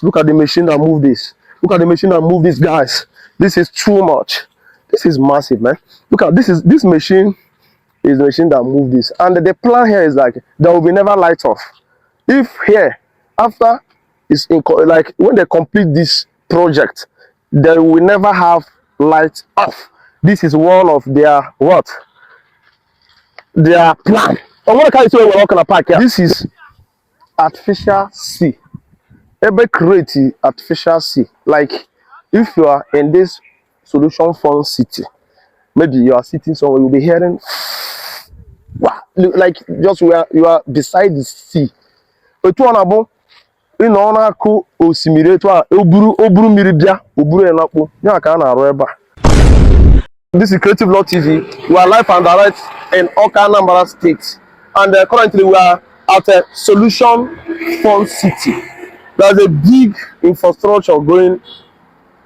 Look at the machine that move this. Look at the machine that move this, guys. This is too much. This is massive, man. Look at this machine is the machine that move this. And the plan here is like there will be never light off. If here, after is like when they complete this project, they will never have light off. This is one of their what? Their plan. And what can you say we're not gonna park here? This is artificial sea. Every create artificial sea. Like if you are in this solution fund city, maybe you are sitting somewhere, you'll be hearing wow, like just where you are beside the sea. Otu onabo ị nọ n'akụ osimiri etu a oburu mmiri bịa oburu enakpo ya ka a na-arụ ebe a. This is Creative Law TV. We are live and direct in Awka, Anambra State, and currently we are at a solution fund city. There's a big infrastructure going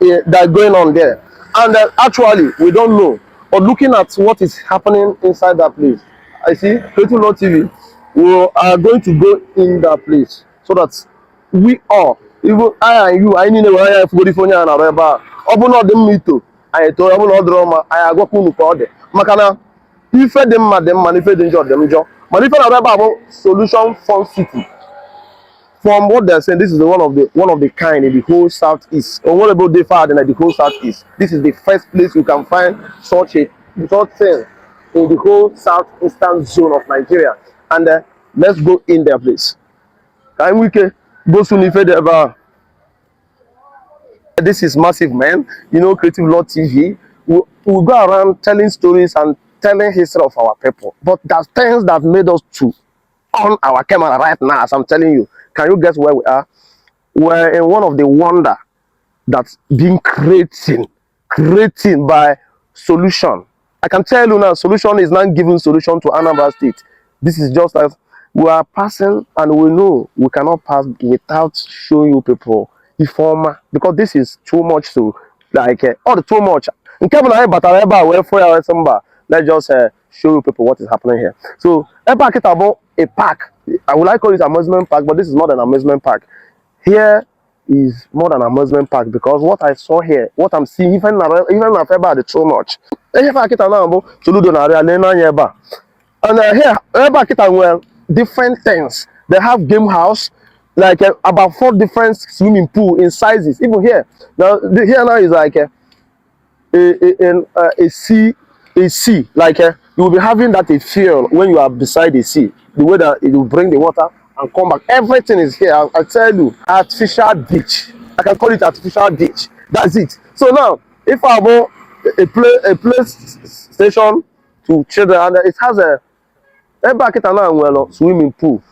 on there, and actually we don't know. But looking at what is happening inside that place, I see Creative Law TV. We are going to go in that place so that we all, even I and you, I need to wear California and Araba. Open all the mito. I told you all drama. I go kunu for the makana. If them man, if they enjoy them job. But if Araba solution fund city. From what they're saying, this is one of the kind in the whole southeast. Or what about the far than the whole southeast? This is the first place you can find such thing in the whole southeastern zone of Nigeria. And let's go in their place. Can we go soon if ever? This is massive, man. You know, Creative Law TV. We go around telling stories and telling history of our people. But there's things that made us to on our camera right now, as I'm telling you. Can you guess where we are? We're in one of the wonder that's being creating by Solution. I can tell you now, Solution is not giving solution to Anambra State. This is just as we are passing, and we know we cannot pass without showing you people informer, because this is too much to like too much. Let's just show you people what is happening here. So a park. I would like to call it amusement park, but this is not an amusement park. Here is more than an amusement park, because what I saw here, what I'm seeing, even about too much. And here, well, different things. They have game house, like about 4 different swimming pool in sizes. Even here, here now is like a sea. Like you will be having that a feel when you are beside the sea. The way that it will bring the water and come back. Everything is here. I tell you, artificial ditch. I can call it artificial ditch. That's it. So now, if I want a play station to children, and it has a swimming pool.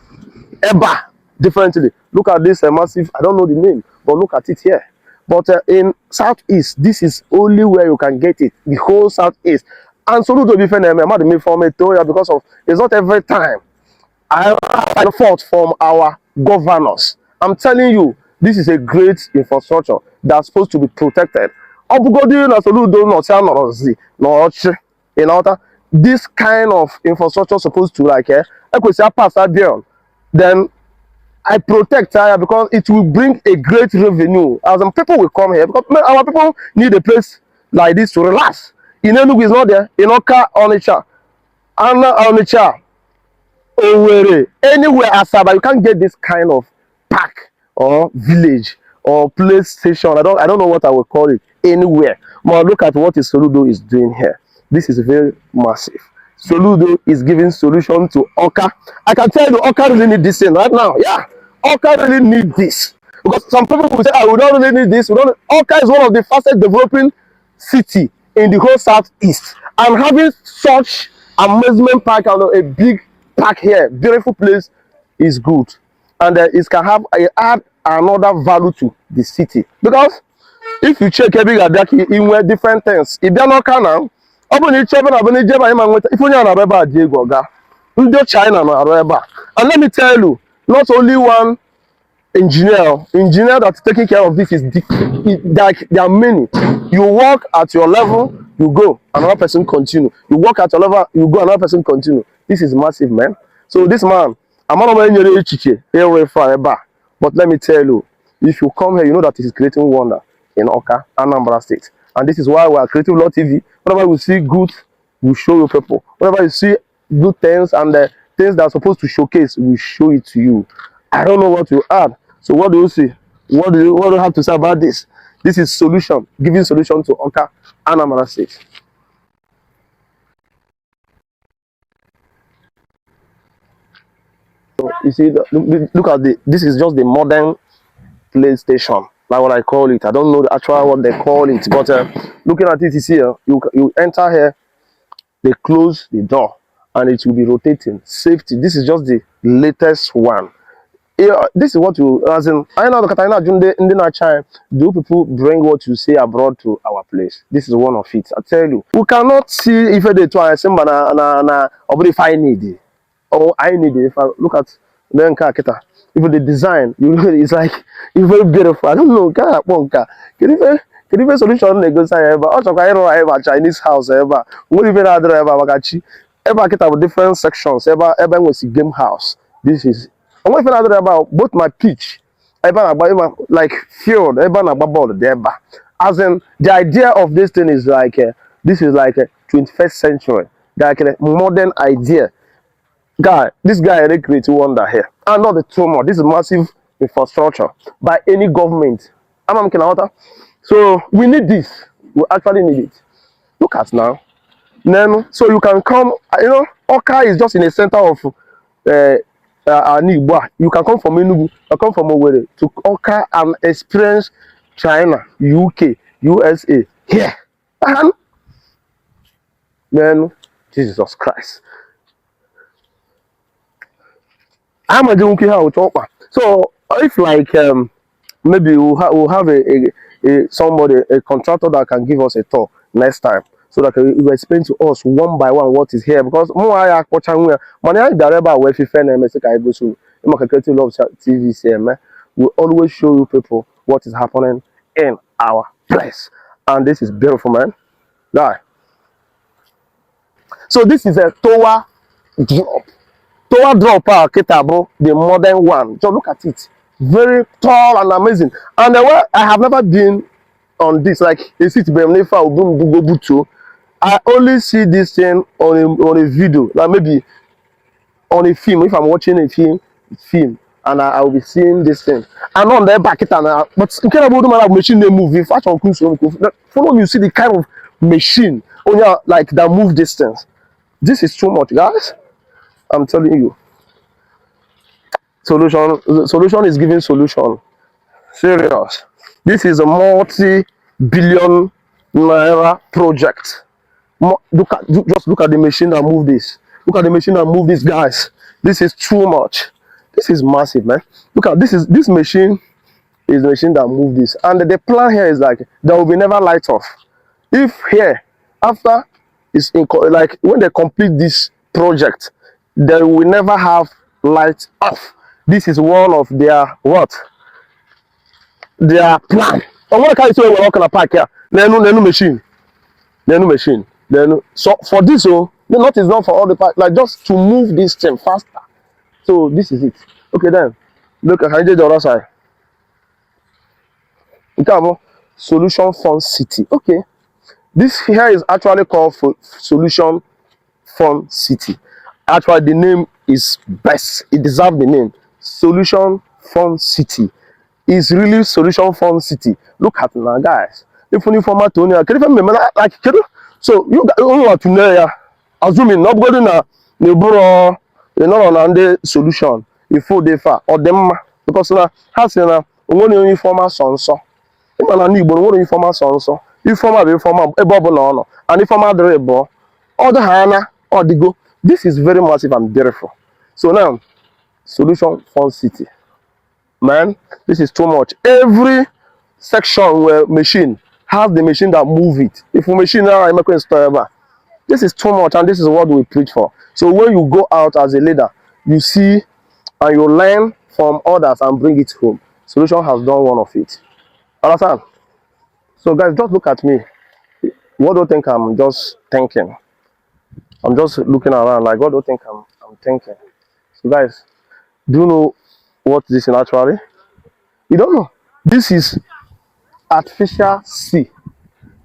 Differently. Look at this massive, I don't know the name, but look at it here. But in Southeast, this is only where you can get it. The whole Southeast. And so to be fair, because of it's not every time I find fault from our governors. I'm telling you, this is a great infrastructure that's supposed to be protected. This kind of infrastructure supposed to like pass that beyond. Then I protect her because it will bring a great revenue. As people will come here because our people need a place like this to relax. In Enugu is not there. In Awka, Onitsha, anywhere Asaba, you can't get this kind of park or village or place station. I don't know what I would call it anywhere. But look at what Soludo is doing here. This is very massive. Soludo is giving solution to Awka. I can tell you, Awka really need this thing right now. Yeah, Awka really need this, because some people will say, "Oh, we don't really need this." Awka is one of the fastest developing city in the whole southeast, and having such amusement park and a big park here, beautiful place, is good, and it can have add another value to the city. Because if you check every Gadaki in where different things, if they're not now. If China, and let me tell you, not only one engineer that's taking care of this is like there are many. You work at your level, you go, another person continue. You work at your level, you go, another person continue. This is massive, man. So this man, I'm not going to but let me tell you, If you come here, you know that it is creating wonder in Awka, Anambra State. And this is why we are creating Law TV. Whenever we see good, we show you people. Whenever you see good things and the things that are supposed to showcase, we show it to you. I don't know what to add. So what do you say? What do you have to say about this? This is solution, giving solution to Awka, Anambra State. So you see, look at this is just the modern PlayStation, like what I call it. I don't know the actual what they call it, but looking at it, you see, you enter here, they close the door, and it will be rotating. Safety. This is just the latest one. Yeah, this is what you, as in, I know the Katana in the time, do people bring what you say abroad to our place? This is one of it. I tell you, we cannot see if they try or if I need it. Or I need it. If I look at the car, even the design, you know, it's like it's very beautiful. I don't know, can you solution they go say ever? Also, I know ever Chinese house ever. What even other ever wagachi? Ever get with different sections. Ever was a game house. This is. I'm not even other about both my pitch. Ever like field. Ever about ball ever. As in the idea of this thing is like this is like a 21st century. Like a modern idea. This guy really creates wonder here. And not the tumor. This is massive infrastructure by any government. So we need this. We actually need it. Look at now. Then, so you can come, you know, Awka is just in the center of Igbo. You can come from Enugu, you come from Owerri to Awka and experience China, UK, USA here. And then, Jesus Christ. I'm a donkey how talk. So if like maybe we'll have a somebody, a contractor that can give us a tour next time, so that he will explain to us one by one what is here. Because more I money direba where if I go to Love TV we always show you people what is happening in our place. And this is beautiful, man. Right. So this is a tower drop. Tower dropper Ketabo, the modern one. Just look at it. Very tall and amazing. And I have never been on this, like a city I only see this thing on a video, like maybe on a film. If I'm watching a film and I will be seeing this thing. And on the back it and but incredible man machine they move. If I follow me, you see the kind of machine like that move distance. This is too much, guys. I'm telling you. Solution is giving solution. Serious. This is a multi-billion naira project. Just look at the machine that move this. Look at the machine that move this, guys. This is too much. This is massive, man. Look at this machine is the machine that move this. And the plan here is like there will be never light off. If here after is like when they complete this project, they will never have light off. This is one of their what? Their plan. And what can you say we're not gonna park here? No machine. No machine. So for this, not is not for all the park, like just to move this thing faster. So this is it. Okay, then look at the other side. Solution Fund City. Okay. This here is actually called for Solution Fund City. Actually, the name is best. It deserves the name. Solution Fund City. Is really Solution Fund City. Look at now, guys. If you format Tony, can you remember like so you want to know assuming not going to the bro, you know, on the solution if they far or them because now has one informal son so. If I need one informal son so. Informal a bubble no and informal dribble or the hana or the go. This is very massive and beautiful. So now Solution Fund City. Man, this is too much. Every section where machine have the machine that move it. If a machine now I make a store, this is too much, and this is what we preach for. So when you go out as a leader, you see and you learn from others and bring it home. Solution has done one of it. Understand? So guys, just look at me. What do you think I'm just thinking? I'm just looking around like what do you think I'm thinking? So guys, do you know what this is actually? You don't know. This is artificial sea.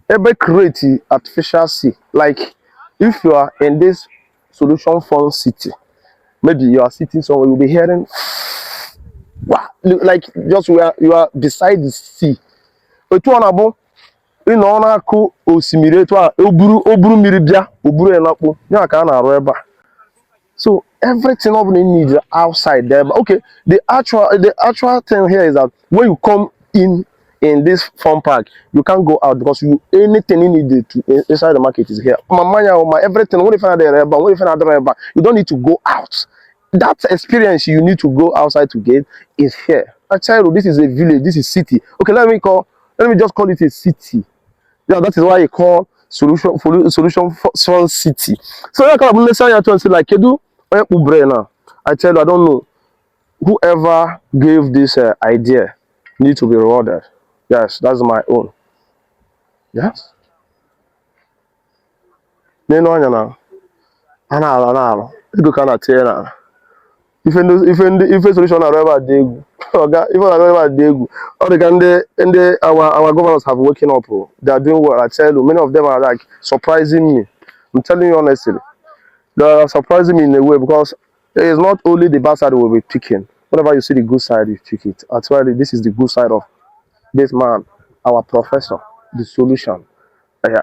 Ebe create artificial sea. Like if you are in this solution fund city, maybe you are sitting somewhere, you'll be hearing wow, like just where you are beside the sea. Etu ọ na-abụ ị nọ n'akụ osimiri etu a oburu mmiri bịa oburu enakpo ya ka a na-arụ ebe a. So everything of the need is outside there. But okay, the actual thing here is that when you come in this farm park, you can't go out because you anything you need to inside the market is here. My everything. When you find there, but when you find there, you don't need to go out. That experience you need to go outside to get is here. I tell you, this is a village. This is city. Okay, let me just call it a city. Yeah, that is why you call solution for city. So I can listen here and say like, Kedu, I tell you, I don't know. Whoever gave this idea need to be rewarded. Yes, that's my own. Yes. You know, I you can tell now. If a solution are ever dig, even ever dig, all the our governors have woken up. Oh. They are doing well. I tell you, many of them are like surprising me. I'm telling you honestly, they are surprising me in a way because it is not only the bad side we will be picking. Whenever you see the good side, you pick it. Actually, this is the good side of this man, our professor, the solution. Yeah.